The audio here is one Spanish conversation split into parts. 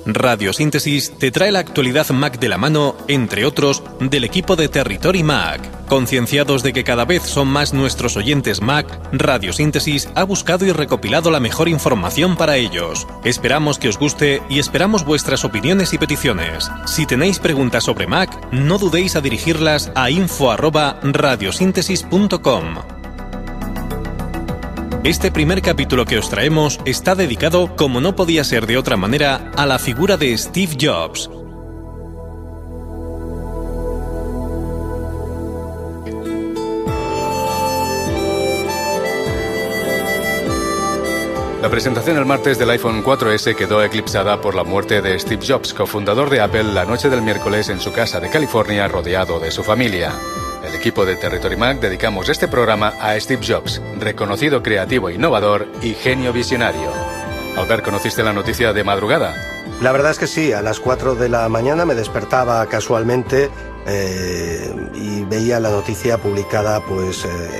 Radiosíntesis te trae la actualidad Mac de la mano, entre otros, del equipo de Territory Mac. Concienciados de que cada vez son más nuestros oyentes Mac, Radiosíntesis ha buscado y recopilado la mejor información para ellos. Esperamos que os guste y esperamos vuestras opiniones y peticiones. Si tenéis preguntas sobre Mac, no dudéis a dirigirlas a info@radiosíntesis.com. Este primer capítulo que os traemos está dedicado, como no podía ser de otra manera, a la figura de Steve Jobs. La presentación el martes del iPhone 4S quedó eclipsada por la muerte de Steve Jobs, cofundador de Apple, la noche del miércoles en su casa de California, rodeado de su familia. El equipo de Territory Mac dedicamos este programa a Steve Jobs, reconocido creativo e innovador y genio visionario. Albert, ¿conociste la noticia de madrugada? La verdad es que sí, a las 4 de la mañana me despertaba casualmente y veía la noticia publicada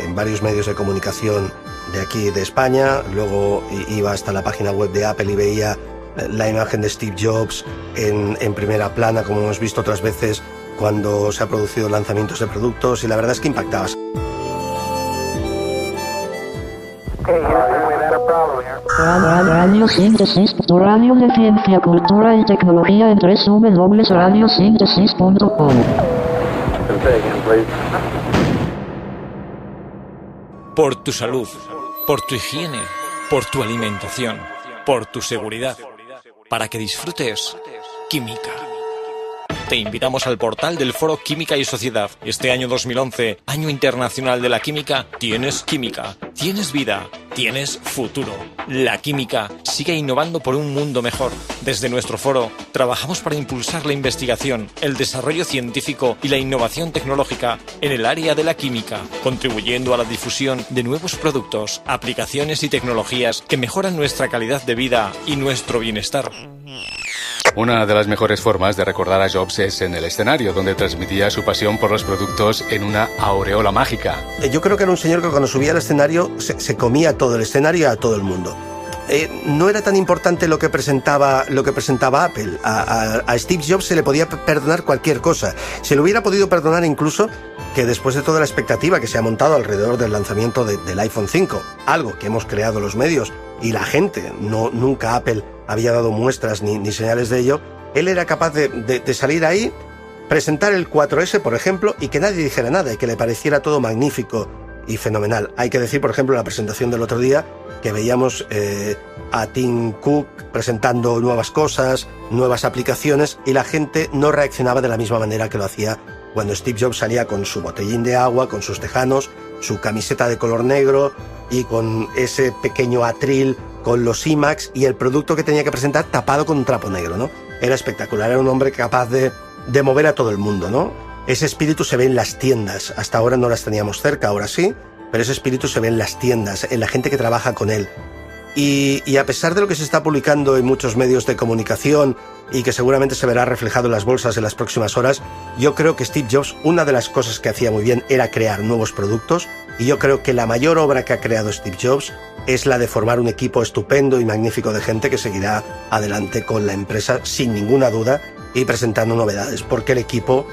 en varios medios de comunicación de aquí de España. Luego iba hasta la página web de Apple y veía la imagen de Steve Jobs en primera plana, como hemos visto otras veces cuando se han producido lanzamientos de productos, y la verdad es que impactaba. Radiosíntesis, tu radio de ciencia, cultura y tecnología en www.radiosíntesis.com. Por tu salud, por tu higiene, por tu alimentación, por tu seguridad, para que disfrutes química. Te invitamos al portal del Foro Química y Sociedad. Este año 2011, Año Internacional de la Química, tienes química, tienes vida, tienes futuro. La química sigue innovando por un mundo mejor. Desde nuestro foro, trabajamos para impulsar la investigación, el desarrollo científico y la innovación tecnológica en el área de la química, contribuyendo a la difusión de nuevos productos, aplicaciones y tecnologías que mejoran nuestra calidad de vida y nuestro bienestar. Una de las mejores formas de recordar a Jobs es en el escenario, donde transmitía su pasión por los productos en una aureola mágica. Yo creo que era un señor que cuando subía al escenario se comía todo el escenario y a todo el mundo. No era tan importante lo que presentaba Apple. A Steve Jobs se le podía perdonar cualquier cosa. Se le hubiera podido perdonar incluso que después de toda la expectativa que se ha montado alrededor del lanzamiento del iPhone 5, algo que hemos creado los medios y la gente, nunca Apple había dado muestras ni señales de ello, él era capaz de salir ahí, presentar el 4S, por ejemplo, y que nadie dijera nada y que le pareciera todo magnífico y fenomenal. Hay que decir, por ejemplo, la presentación del otro día, que veíamos a Tim Cook presentando nuevas cosas, nuevas aplicaciones, y la gente no reaccionaba de la misma manera que lo hacía cuando Steve Jobs salía con su botellín de agua, con sus tejanos, su camiseta de color negro y con ese pequeño atril con los iMacs y el producto que tenía que presentar tapado con un trapo negro, ¿no? Era espectacular, era un hombre capaz de mover a todo el mundo, ¿no? Ese espíritu se ve en las tiendas. Hasta ahora no las teníamos cerca, ahora sí, pero ese espíritu se ve en las tiendas, en la gente que trabaja con él. Y a pesar de lo que se está publicando en muchos medios de comunicación y que seguramente se verá reflejado en las bolsas en las próximas horas, yo creo que Steve Jobs, una de las cosas que hacía muy bien era crear nuevos productos, y yo creo que la mayor obra que ha creado Steve Jobs es la de formar un equipo estupendo y magnífico de gente que seguirá adelante con la empresa sin ninguna duda y presentando novedades, porque el equipo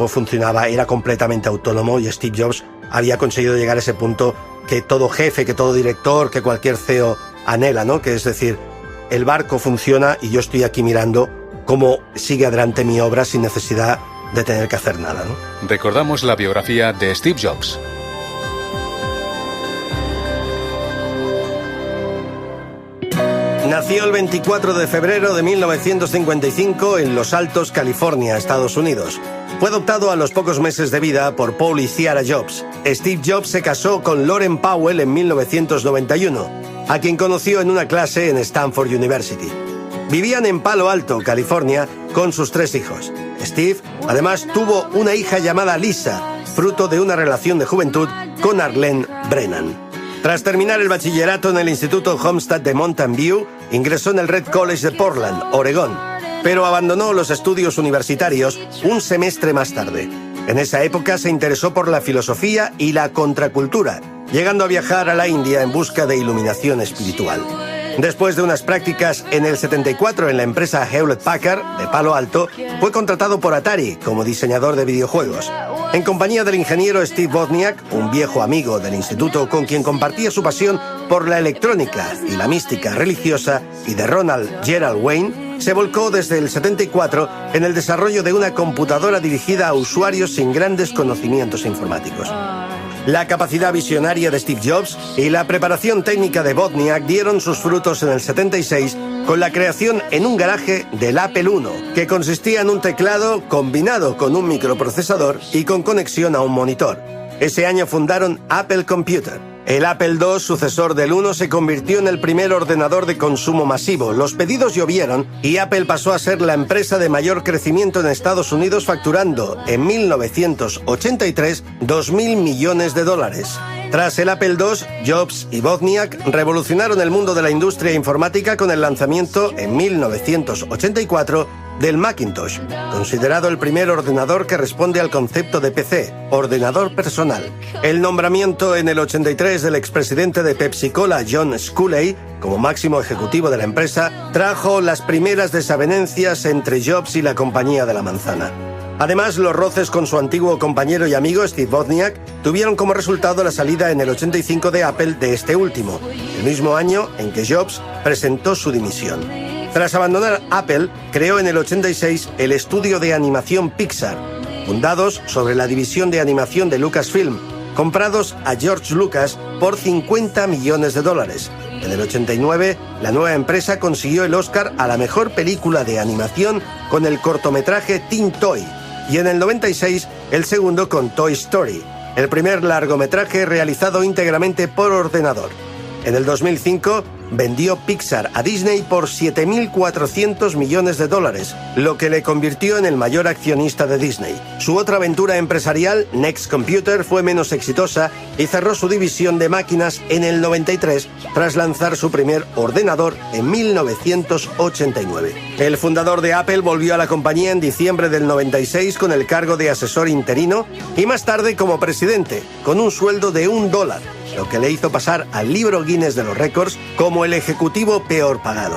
funcionaba, era completamente autónomo, y Steve Jobs había conseguido llegar a ese punto que todo jefe, que todo director, que cualquier CEO anhela, ¿no? Que es decir, el barco funciona y yo estoy aquí mirando cómo sigue adelante mi obra sin necesidad de tener que hacer nada, ¿no? Recordamos la biografía de Steve Jobs. Nació el 24 de febrero de 1955 en Los Altos, California, Estados Unidos. Fue adoptado a los pocos meses de vida por Paul y Ciara Jobs. Steve Jobs se casó con Lauren Powell en 1991, a quien conoció en una clase en Stanford University. Vivían en Palo Alto, California, con sus 3 hijos. Steve, además, tuvo una hija llamada Lisa, fruto de una relación de juventud con Arlene Brennan. Tras terminar el bachillerato en el Instituto Homestead de Mountain View, ingresó en el Red College de Portland, Oregón, pero abandonó los estudios universitarios un semestre más tarde. En esa época se interesó por la filosofía y la contracultura, llegando a viajar a la India en busca de iluminación espiritual. Después de unas prácticas en el 74 en la empresa Hewlett-Packard de Palo Alto, fue contratado por Atari como diseñador de videojuegos. En compañía del ingeniero Steve Wozniak, un viejo amigo del instituto con quien compartía su pasión por la electrónica y la mística religiosa, y de Ronald Gerald Wayne, se volcó desde el 74 en el desarrollo de una computadora dirigida a usuarios sin grandes conocimientos informáticos. La capacidad visionaria de Steve Jobs y la preparación técnica de Wozniak dieron sus frutos en el 76 con la creación en un garaje del Apple I, que consistía en un teclado combinado con un microprocesador y con conexión a un monitor. Ese año fundaron Apple Computer. El Apple II, sucesor del I, se convirtió en el primer ordenador de consumo masivo. Los pedidos llovieron y Apple pasó a ser la empresa de mayor crecimiento en Estados Unidos, facturando en 1983 $2.000 millones. Tras el Apple II, Jobs y Wozniak revolucionaron el mundo de la industria informática con el lanzamiento en 1984 del Macintosh, considerado el primer ordenador que responde al concepto de PC, ordenador personal. El nombramiento en el 83 del expresidente de Pepsi-Cola, John Sculley, como máximo ejecutivo de la empresa, trajo las primeras desavenencias entre Jobs y la compañía de la manzana. Además, los roces con su antiguo compañero y amigo Steve Wozniak tuvieron como resultado la salida en el 85 de Apple de este último, el mismo año en que Jobs presentó su dimisión. Tras abandonar Apple, creó en el 86 el estudio de animación Pixar, fundados sobre la división de animación de Lucasfilm, comprados a George Lucas por $50 millones. En el 89, la nueva empresa consiguió el Oscar a la mejor película de animación con el cortometraje Teen Toy, y en el 96 el segundo con Toy Story, el primer largometraje realizado íntegramente por ordenador. En el 2005 vendió Pixar a Disney por $7.400 millones, lo que le convirtió en el mayor accionista de Disney. Su otra aventura empresarial, Next Computer, fue menos exitosa y cerró su división de máquinas en el 93 tras lanzar su primer ordenador en 1989. El fundador de Apple volvió a la compañía en diciembre del 96 con el cargo de asesor interino y más tarde como presidente, con un sueldo de $1, lo que le hizo pasar al libro Guinness de los récords como el ejecutivo peor pagado.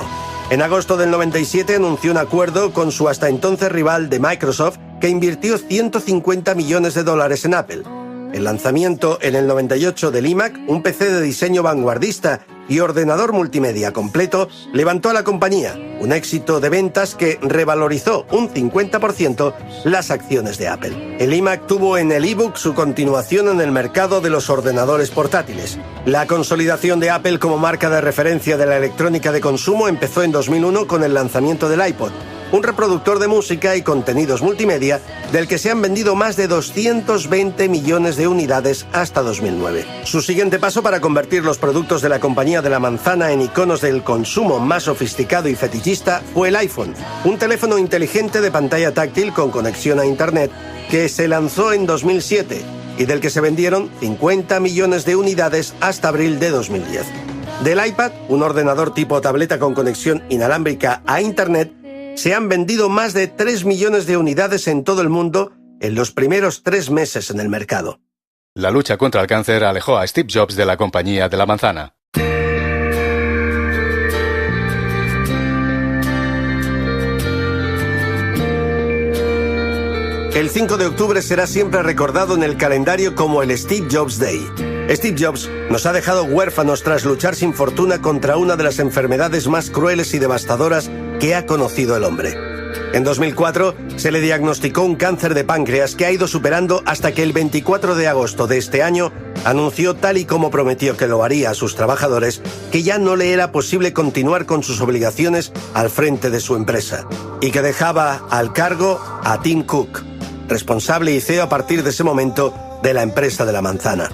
En agosto del 97 anunció un acuerdo con su hasta entonces rival de Microsoft, que invirtió $150 millones en Apple. El lanzamiento en el 98 del iMac, un PC de diseño vanguardista y ordenador multimedia completo, levantó a la compañía, un éxito de ventas que revalorizó un 50% las acciones de Apple. El iMac tuvo en el iBook su continuación en el mercado de los ordenadores portátiles. La consolidación de Apple como marca de referencia de la electrónica de consumo empezó en 2001 con el lanzamiento del iPod, un reproductor de música y contenidos multimedia del que se han vendido más de 220 millones de unidades hasta 2009. Su siguiente paso para convertir los productos de la compañía de la manzana en iconos del consumo más sofisticado y fetichista fue el iPhone, un teléfono inteligente de pantalla táctil con conexión a Internet que se lanzó en 2007 y del que se vendieron 50 millones de unidades hasta abril de 2010. Del iPad, un ordenador tipo tableta con conexión inalámbrica a Internet, se han vendido más de 3 millones de unidades en todo el mundo en los primeros 3 meses en el mercado. La lucha contra el cáncer alejó a Steve Jobs de la compañía de la manzana. El 5 de octubre será siempre recordado en el calendario como el Steve Jobs Day. Steve Jobs nos ha dejado huérfanos tras luchar sin fortuna contra una de las enfermedades más crueles y devastadoras que ha conocido el hombre. En 2004 se le diagnosticó un cáncer de páncreas que ha ido superando hasta que el 24 de agosto de este año anunció, tal y como prometió que lo haría a sus trabajadores, que ya no le era posible continuar con sus obligaciones al frente de su empresa y que dejaba al cargo a Tim Cook, responsable y CEO a partir de ese momento de la empresa de la manzana.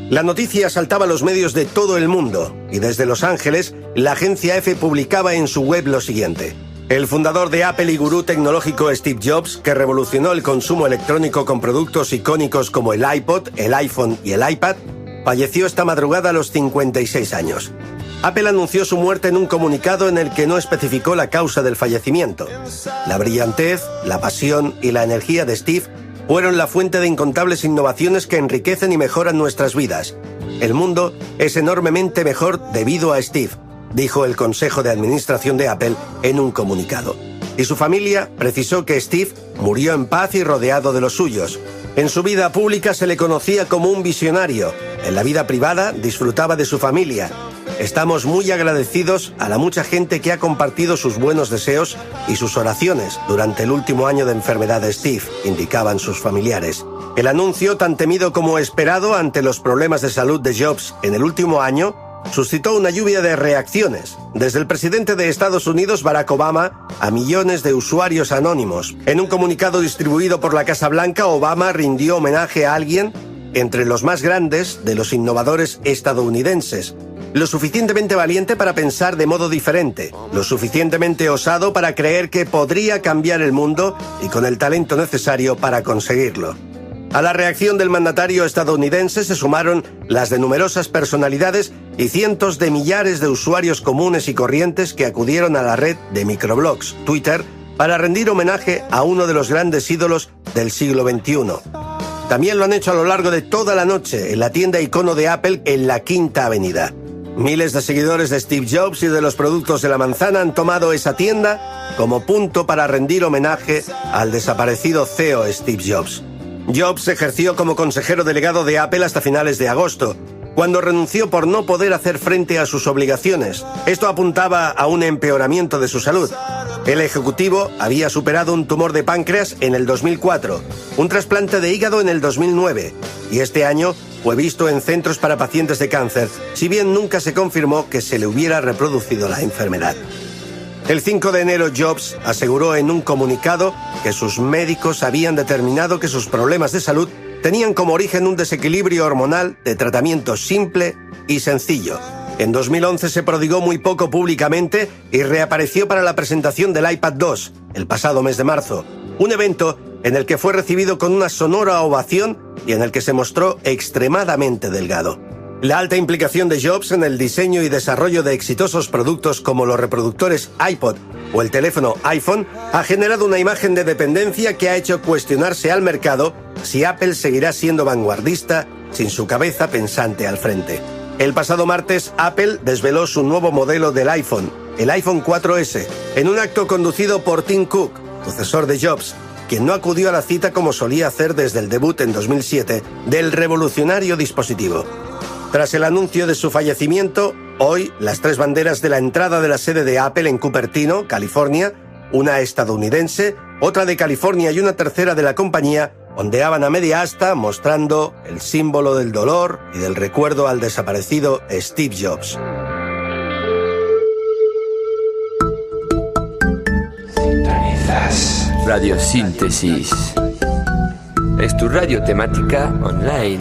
La noticia saltaba a los medios de todo el mundo y desde Los Ángeles la agencia EFE publicaba en su web lo siguiente: el fundador de Apple y gurú tecnológico Steve Jobs, que revolucionó el consumo electrónico con productos icónicos como el iPod, el iPhone y el iPad, falleció esta madrugada a los 56 años. Apple anunció su muerte en un comunicado en el que no especificó la causa del fallecimiento. La brillantez, la pasión y la energía de Steve fueron la fuente de incontables innovaciones que enriquecen y mejoran nuestras vidas. El mundo es enormemente mejor debido a Steve. dijo el Consejo de Administración de Apple en un comunicado. Y su familia precisó que Steve murió en paz y rodeado de los suyos. En su vida pública se le conocía como un visionario. En la vida privada disfrutaba de su familia. Estamos muy agradecidos a la mucha gente que ha compartido sus buenos deseos y sus oraciones durante el último año de enfermedad de Steve, indicaban sus familiares. El anuncio, tan temido como esperado ante los problemas de salud de Jobs en el último año, suscitó una lluvia de reacciones, desde el presidente de Estados Unidos, Barack Obama, a millones de usuarios anónimos. En un comunicado distribuido por la Casa Blanca, Obama rindió homenaje a alguien entre los más grandes de los innovadores estadounidenses, lo suficientemente valiente para pensar de modo diferente, lo suficientemente osado para creer que podría cambiar el mundo y con el talento necesario para conseguirlo. A la reacción del mandatario estadounidense se sumaron las de numerosas personalidades y cientos de millares de usuarios comunes y corrientes que acudieron a la red de microblogs, Twitter, para rendir homenaje a uno de los grandes ídolos del siglo XXI. También lo han hecho a lo largo de toda la noche en la tienda icono de Apple en la Quinta Avenida. Miles de seguidores de Steve Jobs y de los productos de la manzana han tomado esa tienda como punto para rendir homenaje al desaparecido CEO Steve Jobs. Jobs ejerció como consejero delegado de Apple hasta finales de agosto, cuando renunció por no poder hacer frente a sus obligaciones. Esto apuntaba a un empeoramiento de su salud. El ejecutivo había superado un tumor de páncreas en el 2004, un trasplante de hígado en el 2009, y este año fue visto en centros para pacientes de cáncer, si bien nunca se confirmó que se le hubiera reproducido la enfermedad. El 5 de enero, Jobs aseguró en un comunicado que sus médicos habían determinado que sus problemas de salud tenían como origen un desequilibrio hormonal de tratamiento simple y sencillo. En 2011 se prodigó muy poco públicamente y reapareció para la presentación del iPad 2, el pasado mes de marzo, un evento en el que fue recibido con una sonora ovación y en el que se mostró extremadamente delgado. La alta implicación de Jobs en el diseño y desarrollo de exitosos productos como los reproductores iPod o el teléfono iPhone ha generado una imagen de dependencia que ha hecho cuestionarse al mercado si Apple seguirá siendo vanguardista sin su cabeza pensante al frente. El pasado martes, Apple desveló su nuevo modelo del iPhone, el iPhone 4S, en un acto conducido por Tim Cook, sucesor de Jobs, quien no acudió a la cita como solía hacer desde el debut en 2007 del revolucionario dispositivo. Tras el anuncio de su fallecimiento, hoy las tres banderas de la entrada de la sede de Apple en Cupertino, California, una estadounidense, otra de California y una tercera de la compañía, ondeaban a media asta mostrando el símbolo del dolor y del recuerdo al desaparecido Steve Jobs. Sintonizas Radiosíntesis. Es tu radio temática online.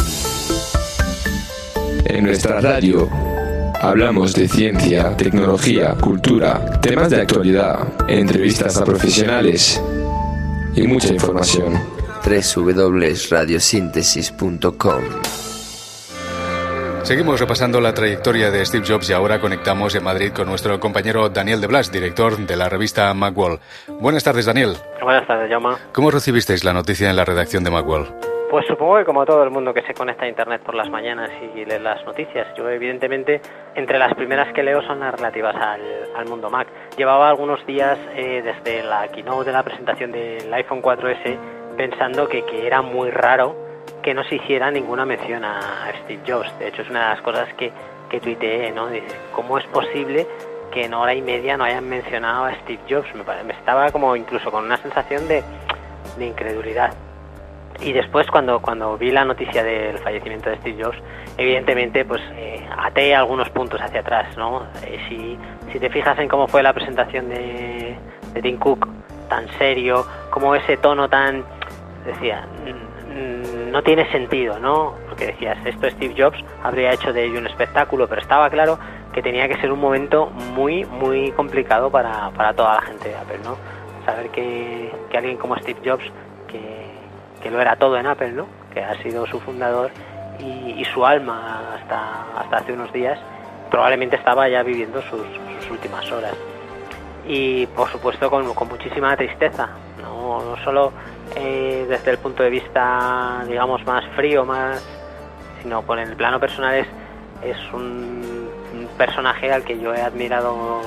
En nuestra radio hablamos de ciencia, tecnología, cultura, temas de actualidad, entrevistas a profesionales y mucha información. www.radiosíntesis.com. Seguimos repasando la trayectoria de Steve Jobs y ahora conectamos en Madrid con nuestro compañero Daniel de Blas, director de la revista Macworld. Buenas tardes, Daniel. Buenas tardes, Jaume. ¿Cómo recibisteis la noticia en la redacción de Macworld? Pues supongo que como todo el mundo que se conecta a Internet por las mañanas y lee las noticias, yo evidentemente entre las primeras que leo son las relativas al mundo Mac. Llevaba algunos días desde la keynote de la presentación del iPhone 4S pensando que era muy raro que no se hiciera ninguna mención a Steve Jobs. De hecho es una de las cosas que tuiteé, ¿no? Dices, ¿cómo es posible que en hora y media no hayan mencionado a Steve Jobs? Me estaba como incluso con una sensación de incredulidad. Y después cuando vi la noticia del fallecimiento de Steve Jobs, evidentemente pues até algunos puntos hacia atrás, ¿no? Si te fijas en cómo fue la presentación de Tim Cook, tan serio, como ese tono tan, decía, no tiene sentido, ¿no? Porque decías, esto Steve Jobs habría hecho de ello un espectáculo, pero estaba claro que tenía que ser un momento muy, muy complicado para toda la gente de Apple, ¿no? Saber que alguien como Steve Jobs, que lo era todo en Apple, ¿no? Que ha sido su fundador y su alma hasta hace unos días, probablemente estaba ya viviendo sus últimas horas. Y por supuesto con muchísima tristeza, no solo desde el punto de vista, digamos, más frío, sino por el plano personal es un personaje al que yo he admirado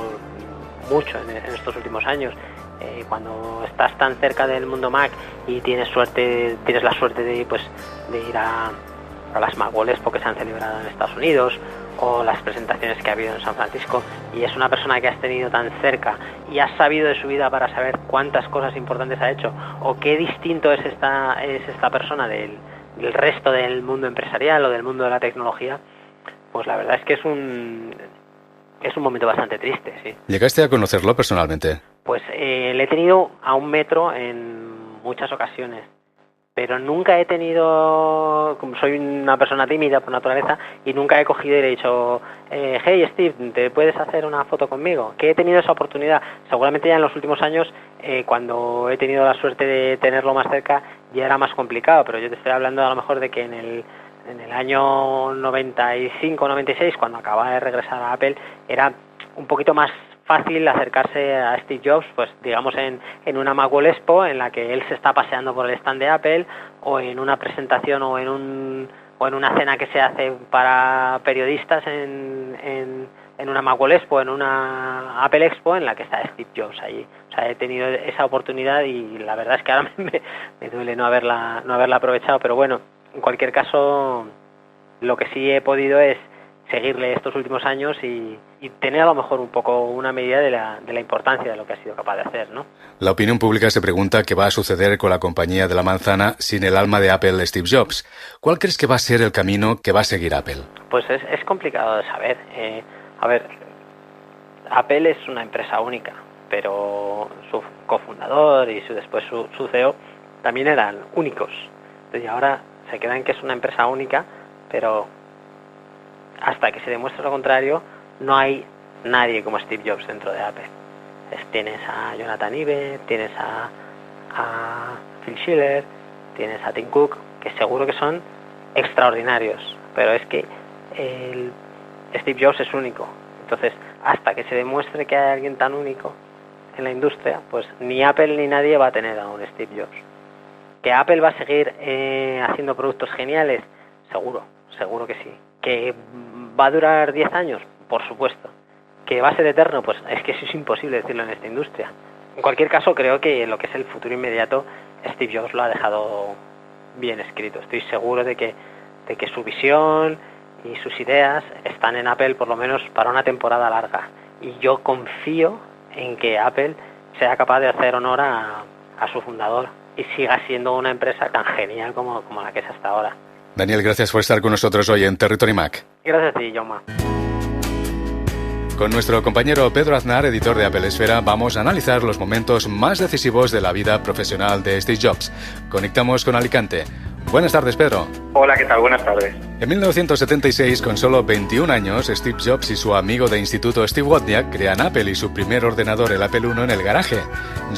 mucho en estos últimos años. Cuando estás tan cerca del mundo Mac y tienes la suerte de ir a las Macworld Expo que se han celebrado en Estados Unidos, o las presentaciones que ha habido en San Francisco, y es una persona que has tenido tan cerca y has sabido de su vida para saber cuántas cosas importantes ha hecho, o qué distinto es esta persona del resto del mundo empresarial o del mundo de la tecnología, pues la verdad es que es un momento bastante triste, sí. ¿Llegaste a conocerlo personalmente? Pues le he tenido a un metro en muchas ocasiones, pero nunca he tenido, como soy una persona tímida por naturaleza, y nunca he cogido y le he dicho, hey Steve, ¿te puedes hacer una foto conmigo? Que he tenido esa oportunidad. Seguramente ya en los últimos años, cuando he tenido la suerte de tenerlo más cerca, ya era más complicado, pero yo te estoy hablando a lo mejor de que en el año 95-96, cuando acababa de regresar a Apple, era un poquito más fácil acercarse a Steve Jobs, pues digamos en una Macworld Expo en la que él se está paseando por el stand de Apple, o en una presentación o en una cena que se hace para periodistas en una Macworld Expo, en una Apple Expo en la que está Steve Jobs allí. O sea, he tenido esa oportunidad y la verdad es que ahora me duele no haberla aprovechado, pero bueno, en cualquier caso, lo que sí he podido es seguirle estos últimos años y tener a lo mejor un poco una medida de la importancia de lo que ha sido capaz de hacer, ¿no? La opinión pública se pregunta qué va a suceder con la compañía de la manzana sin el alma de Apple, Steve Jobs. ¿Cuál crees que va a ser el camino que va a seguir Apple? Pues es complicado de saber. Apple es una empresa única, pero su cofundador y después su CEO también eran únicos. Entonces, y ahora se queda en que es una empresa única, pero hasta que se demuestre lo contrario, no hay nadie como Steve Jobs dentro de Apple. Tienes a Jonathan Ive, tienes a Phil Schiller, tienes a Tim Cook, que seguro que son extraordinarios, pero es que Steve Jobs es único. Entonces, hasta que se demuestre que hay alguien tan único en la industria, pues ni Apple ni nadie va a tener a un Steve Jobs. ¿Que Apple va a seguir haciendo productos geniales? Seguro que sí. ¿Que va a durar 10 años? Por supuesto. ¿Que va a ser eterno? Pues es que eso es imposible decirlo en esta industria. En cualquier caso, creo que lo que es el futuro inmediato, Steve Jobs lo ha dejado bien escrito. Estoy seguro de que su visión y sus ideas están en Apple por lo menos para una temporada larga. Y yo confío en que Apple sea capaz de hacer honor a su fundador y siga siendo una empresa tan genial como la que es hasta ahora. Daniel, gracias por estar con nosotros hoy en Territory Mac. Gracias a ti, Jaume. Con nuestro compañero Pedro Aznar, editor de Apple Esfera, vamos a analizar los momentos más decisivos de la vida profesional de Steve Jobs. Conectamos con Alicante. Buenas tardes, Pedro. Hola, ¿qué tal? Buenas tardes. En 1976, con solo 21 años, Steve Jobs y su amigo de instituto Steve Wozniak crean Apple y su primer ordenador, el Apple I, en el garaje.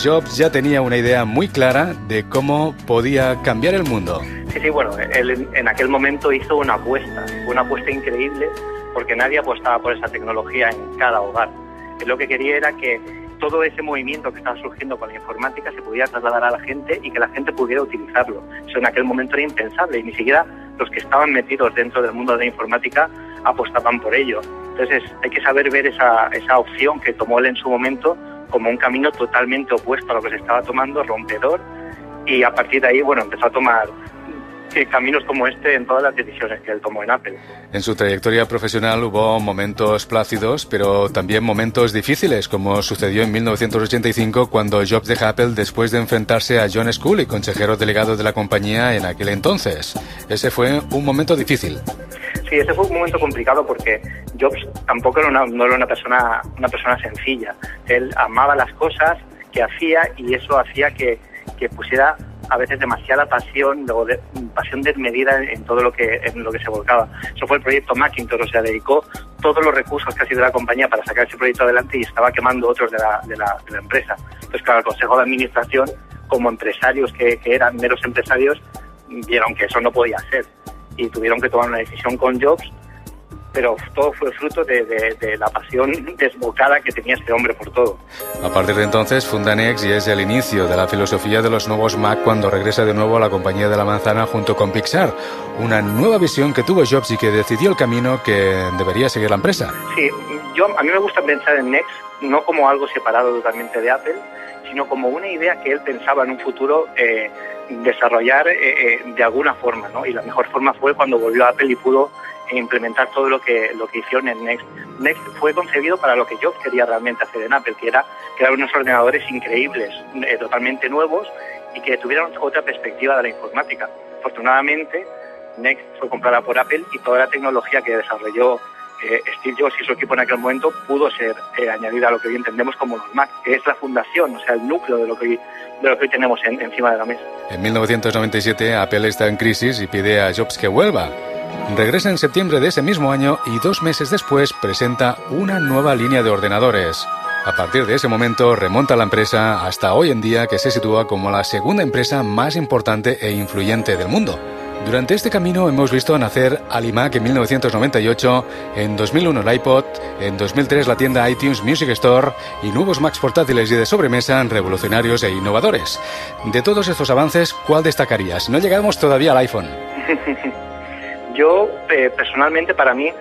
Jobs ya tenía una idea muy clara de cómo podía cambiar el mundo. Sí, bueno, él en aquel momento hizo una apuesta increíble, porque nadie apostaba por esa tecnología en cada hogar. Él lo que quería era que todo ese movimiento que estaba surgiendo con la informática se pudiera trasladar a la gente y que la gente pudiera utilizarlo. Eso en aquel momento era impensable y ni siquiera los que estaban metidos dentro del mundo de la informática apostaban por ello. Entonces hay que saber ver esa opción que tomó él en su momento como un camino totalmente opuesto a lo que se estaba tomando, rompedor, y a partir de ahí, empezó a tomar caminos como este en todas las decisiones que él tomó en Apple. En su trayectoria profesional hubo momentos plácidos, pero también momentos difíciles, como sucedió en 1985 cuando Jobs deja Apple después de enfrentarse a John Sculley, consejero delegado de la compañía en aquel entonces. Ese fue un momento difícil. Sí, ese fue un momento complicado porque Jobs tampoco no era una persona sencilla. Él amaba las cosas que hacía y eso hacía que pusiera a veces demasiada pasión desmedida en todo lo que se volcaba. Eso fue el proyecto Macintosh, o sea, dedicó todos los recursos casi de la compañía para sacar ese proyecto adelante y estaba quemando otros de la empresa. Entonces, claro, el Consejo de Administración, como empresarios que eran meros empresarios, vieron que eso no podía ser y tuvieron que tomar una decisión con Jobs pero todo fue fruto de la pasión desbocada que tenía este hombre por todo. A partir de entonces funda NeXT y es el inicio de la filosofía de los nuevos Mac cuando regresa de nuevo a la compañía de la manzana junto con Pixar. Una nueva visión que tuvo Jobs y que decidió el camino que debería seguir la empresa. Sí, a mí me gusta pensar en NeXT no como algo separado totalmente de Apple, sino como una idea que él pensaba en un futuro desarrollar de alguna forma, ¿no? Y la mejor forma fue cuando volvió a Apple y pudo implementar todo lo que hicieron en NeXT. NeXT fue concebido para lo que Jobs quería realmente hacer en Apple, que era crear unos ordenadores increíbles, totalmente nuevos y que tuvieran otra perspectiva de la informática. Afortunadamente, NeXT fue comprada por Apple y toda la tecnología que desarrolló Steve Jobs y su equipo en aquel momento pudo ser añadida a lo que hoy entendemos como los Mac, que es la fundación, o sea, el núcleo de lo que hoy tenemos encima de la mesa. En 1997, Apple está en crisis y pide a Jobs que vuelva. Regresa en septiembre de ese mismo año y 2 meses después presenta una nueva línea de ordenadores. A partir de ese momento remonta la empresa hasta hoy en día, que se sitúa como la segunda empresa más importante e influyente del mundo. Durante este camino hemos visto nacer al iMac en 1998, en 2001 el iPod, en 2003 la tienda iTunes Music Store y nuevos Macs portátiles y de sobremesa revolucionarios e innovadores. De todos estos avances, ¿cuál destacarías? No llegamos todavía al iPhone. Yo, personalmente, para mí,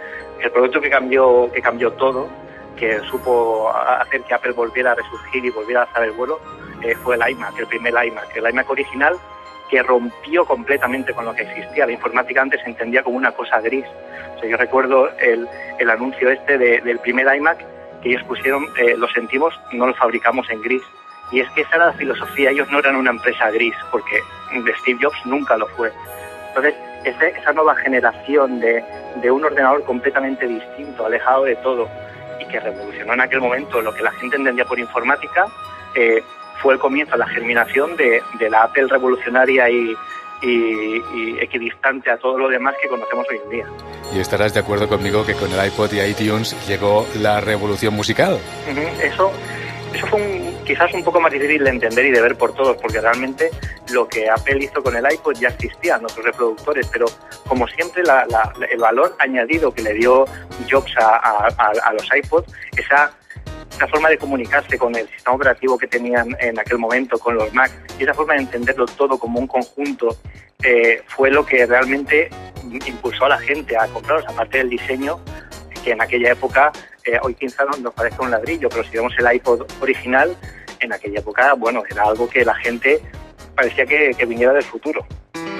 el producto que cambió todo, que supo hacer que Apple volviera a resurgir y volviera a alzar el vuelo, fue el iMac, el primer iMac. El iMac original, que rompió completamente con lo que existía. La informática antes se entendía como una cosa gris. O sea, yo recuerdo el anuncio del primer iMac que ellos pusieron, lo sentimos, no lo fabricamos en gris. Y es que esa era la filosofía, ellos no eran una empresa gris, porque de Steve Jobs nunca lo fue. Entonces, esa nueva generación de un ordenador completamente distinto, alejado de todo, y que revolucionó en aquel momento lo que la gente entendía por informática, fue el comienzo, la germinación de la Apple revolucionaria y equidistante a todo lo demás que conocemos hoy en día. Y estarás de acuerdo conmigo que con el iPod y iTunes llegó la revolución musical. Eso fue quizás un poco más difícil de entender y de ver por todos, porque realmente lo que Apple hizo con el iPod ya existía en otros reproductores, pero como siempre el valor añadido que le dio Jobs a los iPods, esa forma de comunicarse con el sistema operativo que tenían en aquel momento, con los Mac, y esa forma de entenderlo todo como un conjunto, fue lo que realmente impulsó a la gente a comprarlos, aparte del diseño, que en aquella época, hoy quizá nos parezca un ladrillo, pero si vemos el iPod original, en aquella época, bueno, era algo que la gente parecía que viniera del futuro.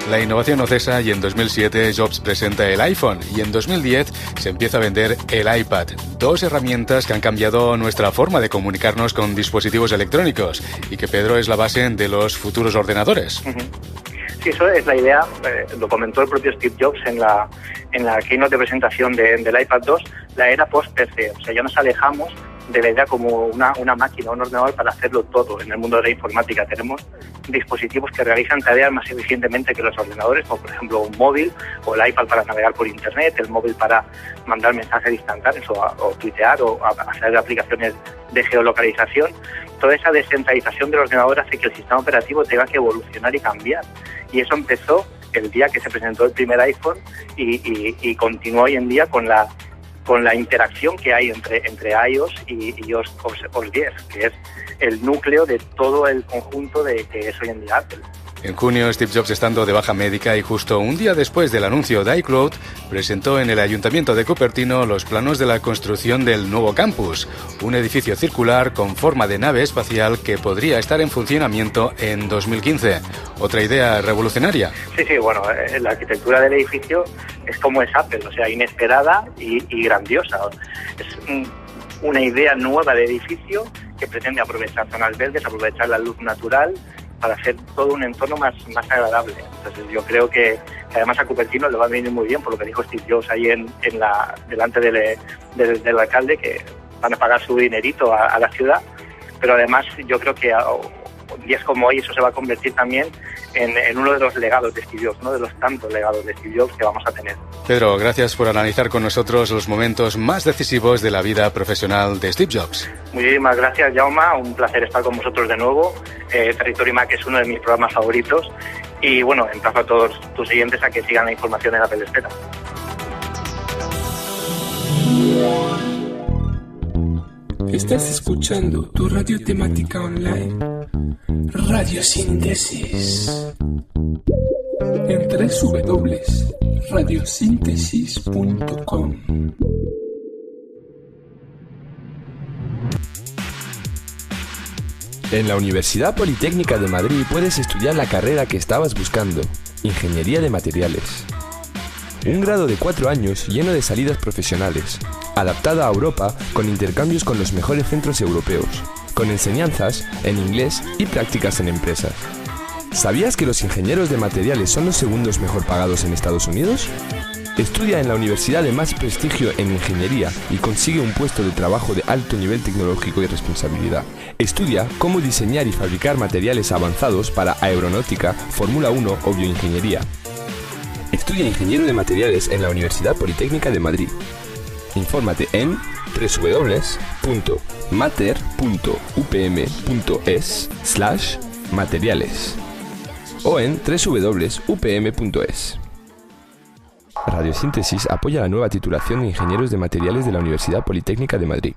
La innovación no cesa y en 2007 Jobs presenta el iPhone y en 2010 se empieza a vender el iPad. 2 herramientas que han cambiado nuestra forma de comunicarnos con dispositivos electrónicos y que, Pedro, es la base de los futuros ordenadores. Sí, eso es la idea, lo comentó el propio Steve Jobs en la keynote de presentación del iPad 2, la era post-PC. O sea, ya nos alejamos de la idea como una máquina, un ordenador para hacerlo todo en el mundo de la informática. Tenemos dispositivos que realizan tareas más eficientemente que los ordenadores, como por ejemplo un móvil o el iPad para navegar por internet, el móvil para mandar mensajes instantáneos o tuitear o hacer aplicaciones de geolocalización. Toda esa descentralización del ordenador hace que el sistema operativo tenga que evolucionar y cambiar. Y eso empezó el día que se presentó el primer iPhone y continúa hoy en día con la interacción que hay entre iOS y OS 10, que es el núcleo de todo el conjunto de que es hoy en día Apple. En junio, Steve Jobs, estando de baja médica y justo un día después del anuncio de iCloud, presentó en el Ayuntamiento de Cupertino los planos de la construcción del nuevo campus, un edificio circular con forma de nave espacial que podría estar en funcionamiento en 2015. ¿Otra idea revolucionaria? Sí, bueno, la arquitectura del edificio es como es Apple, o sea, inesperada y grandiosa. Es una idea nueva de edificio que pretende aprovechar zonas verdes, aprovechar la luz natural, para hacer todo un entorno más agradable. Entonces yo creo que además a Cupertino le va a venir muy bien, por lo que dijo Steve Jobs ahí delante del alcalde, que van a pagar su dinerito a la ciudad, pero además yo creo que días como hoy eso se va a convertir también en uno de los legados de Steve Jobs, ¿no? De los tantos legados de Steve Jobs que vamos a tener. Pedro, gracias por analizar con nosotros los momentos más decisivos de la vida profesional de Steve Jobs. Muchísimas gracias, Jaume, un placer estar con vosotros de nuevo. Territory Mac es uno de mis programas favoritos y bueno, emplazo a todos tus siguientes a que sigan la información en Apple Esfera. Estás escuchando tu radio temática online, Radiosíntesis, en www.radiosíntesis.com. En la Universidad Politécnica de Madrid puedes estudiar la carrera que estabas buscando, Ingeniería de Materiales. Un grado de 4 años lleno de salidas profesionales, adaptado a Europa con intercambios con los mejores centros europeos, con enseñanzas en inglés y prácticas en empresas. ¿Sabías que los ingenieros de materiales son los segundos mejor pagados en Estados Unidos? Estudia en la universidad de más prestigio en ingeniería y consigue un puesto de trabajo de alto nivel tecnológico y responsabilidad. Estudia cómo diseñar y fabricar materiales avanzados para aeronáutica, Fórmula 1 o bioingeniería. Estudia ingeniero de materiales en la Universidad Politécnica de Madrid. Infórmate en www.mater.upm.es/materiales o en www.upm.es. Radiosíntesis apoya la nueva titulación de ingenieros de materiales de la Universidad Politécnica de Madrid.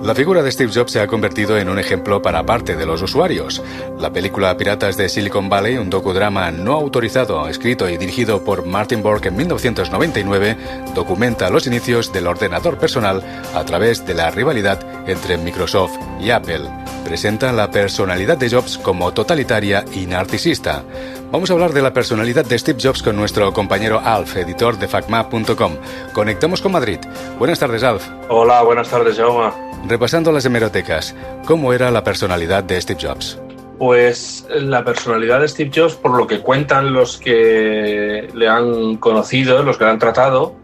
La figura de Steve Jobs se ha convertido en un ejemplo para parte de los usuarios. La película Piratas de Silicon Valley, un docudrama no autorizado, escrito y dirigido por Martin Borg en 1999, documenta los inicios del ordenador personal a través de la rivalidad entre Microsoft y Apple. Presenta la personalidad de Jobs como totalitaria y narcisista. Vamos a hablar de la personalidad de Steve Jobs con nuestro compañero Alf, editor de facmap.com. Conectamos con Madrid. Buenas tardes, Alf. Hola, buenas tardes, Jaume. Repasando las hemerotecas, ¿cómo era la personalidad de Steve Jobs? Pues la personalidad de Steve Jobs, por lo que cuentan los que le han conocido, los que le han tratado,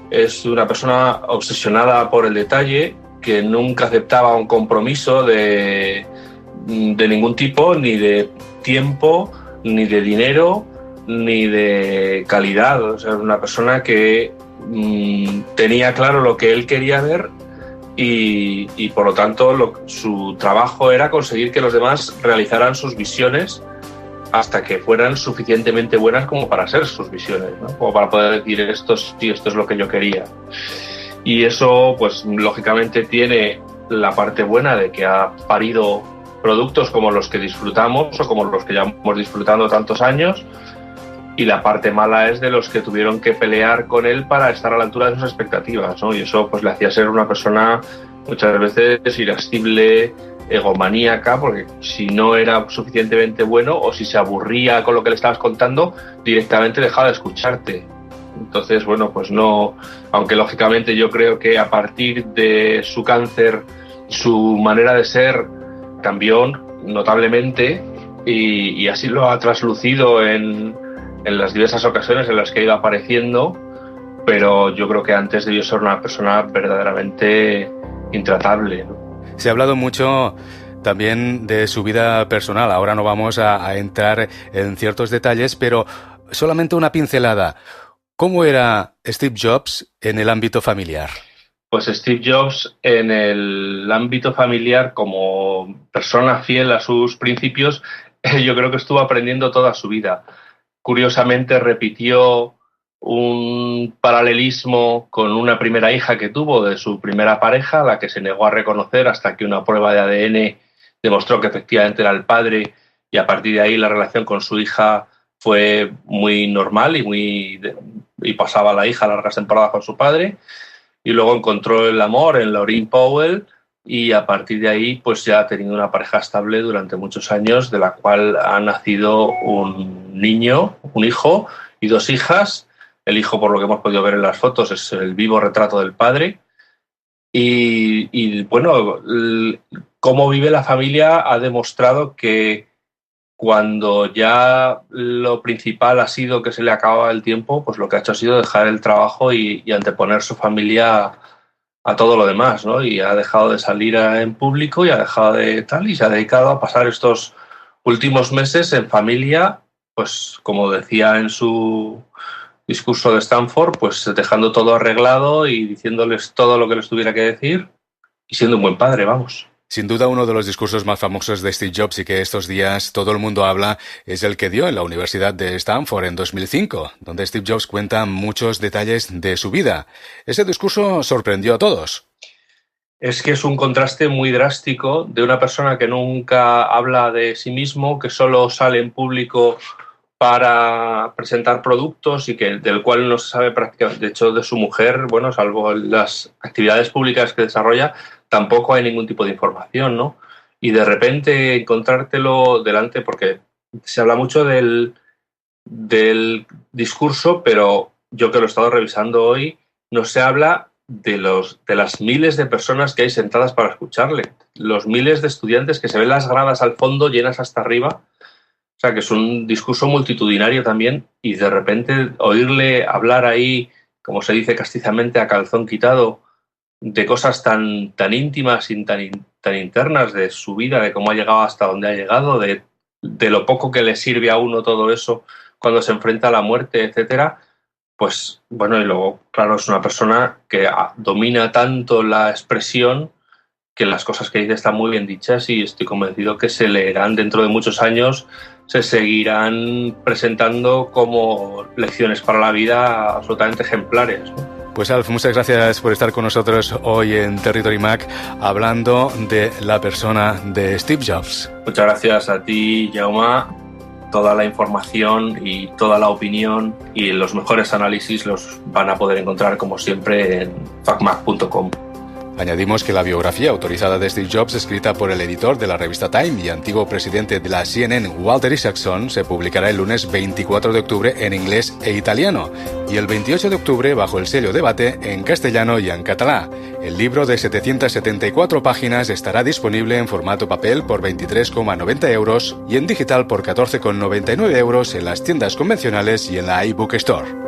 es una persona obsesionada por el detalle, que nunca aceptaba un compromiso de ningún tipo, ni de tiempo, ni de dinero, ni de calidad. O sea, una persona que tenía claro lo que él quería ver y por lo tanto su trabajo era conseguir que los demás realizaran sus visiones hasta que fueran suficientemente buenas como para ser sus visiones, ¿no? Como para poder decir esto es lo que yo quería. Y eso, pues lógicamente tiene la parte buena de que ha parido productos como los que disfrutamos o como los que llevamos disfrutando tantos años, y la parte mala es de los que tuvieron que pelear con él para estar a la altura de sus expectativas, ¿no? Y eso pues le hacía ser una persona muchas veces irascible, egomaníaca, porque si no era suficientemente bueno o si se aburría con lo que le estabas contando, directamente dejaba de escucharte. Entonces, bueno, pues no, aunque lógicamente yo creo que a partir de su cáncer su manera de ser cambió notablemente y así lo ha traslucido en las diversas ocasiones en las que ha ido apareciendo, pero yo creo que antes debió ser una persona verdaderamente intratable, ¿no? Se ha hablado mucho también de su vida personal. Ahora no vamos a entrar en ciertos detalles, pero solamente una pincelada. ¿Cómo era Steve Jobs en el ámbito familiar? Pues Steve Jobs en el ámbito familiar, como persona fiel a sus principios, yo creo que estuvo aprendiendo toda su vida. Curiosamente repitió un paralelismo con una primera hija que tuvo de su primera pareja, la que se negó a reconocer hasta que una prueba de ADN demostró que efectivamente era el padre, y a partir de ahí la relación con su hija fue muy normal y pasaba la hija largas temporadas con su padre, y luego encontró el amor en Laureen Powell y a partir de ahí pues ya ha tenido una pareja estable durante muchos años, de la cual ha nacido un niño, un hijo y 2 hijas. El hijo, por lo que hemos podido ver en las fotos, es el vivo retrato del padre. Y bueno, cómo vive la familia ha demostrado que cuando ya lo principal ha sido que se le acababa el tiempo, pues lo que ha hecho ha sido dejar el trabajo y anteponer su familia a todo lo demás, ¿no? Y ha dejado de salir en público y ha dejado de tal, y se ha dedicado a pasar estos últimos meses en familia, pues como decía en su discurso de Stanford, pues dejando todo arreglado y diciéndoles todo lo que les tuviera que decir y siendo un buen padre, vamos. Sin duda, uno de los discursos más famosos de Steve Jobs y que estos días todo el mundo habla es el que dio en la Universidad de Stanford en 2005, donde Steve Jobs cuenta muchos detalles de su vida. Ese discurso sorprendió a todos. Es que es un contraste muy drástico de una persona que nunca habla de sí mismo, que solo sale en público para presentar productos y del cual no se sabe prácticamente. De hecho, de su mujer, bueno, salvo las actividades públicas que desarrolla, tampoco hay ningún tipo de información, ¿no? Y de repente encontrártelo delante, porque se habla mucho del discurso, pero yo que lo he estado revisando hoy, no se habla de las miles de personas que hay sentadas para escucharle, los miles de estudiantes que se ven las gradas al fondo llenas hasta arriba. O sea, que es un discurso multitudinario también, y de repente oírle hablar ahí, como se dice castizamente, a calzón quitado, de cosas tan íntimas y tan internas de su vida, de cómo ha llegado hasta donde ha llegado, de lo poco que le sirve a uno todo eso cuando se enfrenta a la muerte, etcétera. Pues bueno, y luego, claro, es una persona que domina tanto la expresión que las cosas que dice están muy bien dichas, y estoy convencido que se leerán dentro de muchos años, se seguirán presentando como lecciones para la vida absolutamente ejemplares, ¿no? Pues Alf, muchas gracias por estar con nosotros hoy en Territory Mac hablando de la persona de Steve Jobs. Muchas gracias a ti, Jaume. Toda la información y toda la opinión y los mejores análisis los van a poder encontrar, como siempre, en facmac.com. Añadimos que la biografía autorizada de Steve Jobs, escrita por el editor de la revista Time y antiguo presidente de la CNN, Walter Isaacson, se publicará el lunes 24 de octubre en inglés e italiano y el 28 de octubre bajo el sello Debate en castellano y en catalán. El libro de 774 páginas estará disponible en formato papel por 23,90 euros y en digital por 14,99 euros en las tiendas convencionales y en la iBook Store.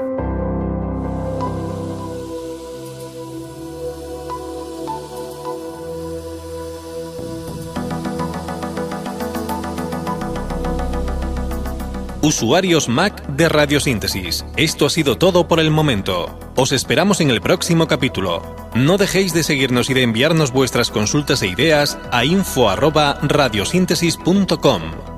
Usuarios Mac de Radiosíntesis, esto ha sido todo por el momento. Os esperamos en el próximo capítulo. No dejéis de seguirnos y de enviarnos vuestras consultas e ideas a info@radiosíntesis.com.